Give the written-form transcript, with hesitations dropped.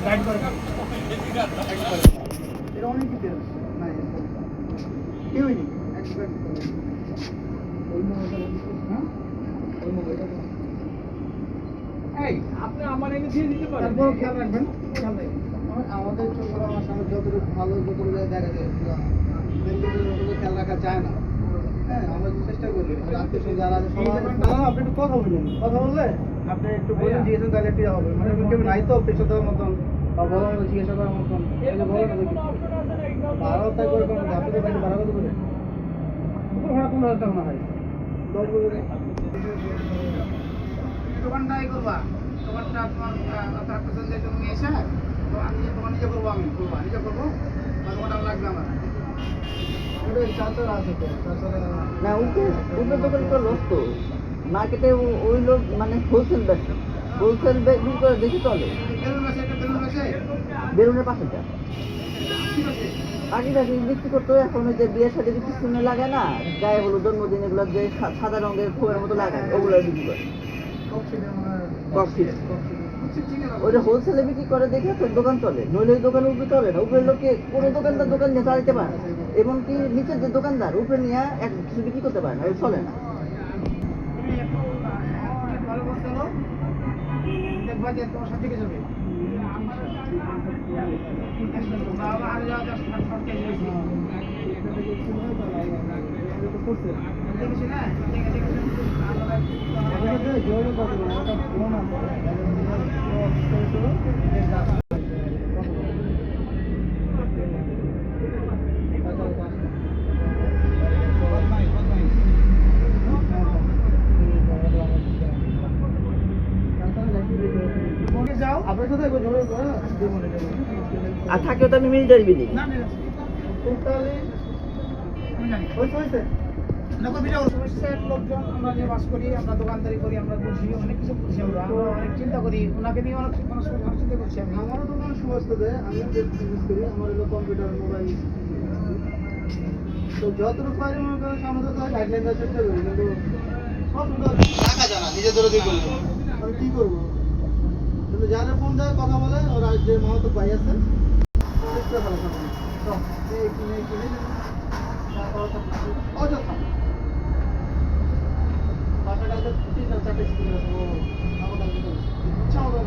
guide করে এটা অনেক ডিটেলস নাই কেউই নেই একবার ওই মোবাইলটা হ্যাঁ ওই মোবাইলটা এই আপনি আমার এনে দিয়ে দিতে পারেন তারপর খেয়াল রাখবেন খেয়াল রাখবেন আমাদের ছোট আমার সামনে যতটুকু ভালো যতটুকু দেখা যায় খেয়াল রাখা যায় না হ্যাঁ আমরা চেষ্টা করি আত্মীয় যারা আপনি একটু কথা বলবেন কথা বললে আপনি একটু বলে দিয়েছেন তাহলে একটু হবে মানে কেউ নাই তো পেশা দেওয়ার মতন বা বড় জিজ্ঞাসা করার মতন বলো না বারো তাই করে আপনি তো বাইরে বারো কত করে ভাড়া 15,000 টাকা না হয় 10 বলে দোকানটাই করবা দোকানটা আপনার পছন্দের জন্য নিয়ে এসে তো আমি দোকান নিজে করবো আমি করবো নিজে করবো দোকানটা লাগবে আমার না ওদের দোকান তো লস তো মার্কেটে ওই লোক মানে হোলসেল ব্যবসা হোলসেল বিক্রি করে দেখি চলে বেলুনের পাশেটা আগে বিক্রি করতো এখন ওই যে বিয়ের সাথে বিক্রি শুনে লাগে না গায়ে হলো জন্মদিন এগুলো যে সাদা রঙের ফুলের মতো লাগায় ওগুলো বিক্রি করে ওইটা হোলসেলে বিক্রি করে দেখে তোর দোকান চলে নইলে ওই দোকান উপরে চলে না উপরের লোকে কোনো দোকানদার দোকান নিয়ে চালাতে পারে না এমনকি নিচের যে দোকানদার উপরে নিয়ে এক কিছু বিক্রি করতে পারে না ওই চলে না আর থাকেও তো আমি মিলিটারি বিল্ডিং লোকজন আমরা যে বাস করি আমরা দোকানদারি করি আমরা বুঝি অনেক কিছু বুঝি আমরা অনেক চিন্তা করি ওনাকে নিয়ে অনেক চিন্তা করছি আমি আমারও দোকান সমস্ত দেয় আমিও বিজনেস করি আমার হলো কম্পিউটার মোবাইল তো যতটুকু পারি মনে করেন সামনে তো গাইডলাইন দেওয়ার চেষ্টা করি কিন্তু সব রাখা যায় না নিজের ধরে দিয়ে করবো আমি কী করবো কিন্তু যারা ফোন দেয় কথা বলে ওরা যে মামাতো ভাই আছে ভালো থাকবে কিনে কিনে অযথা বাসাটা 3-4 স্কুল আছে ও আমাদের ইচ্ছা হবে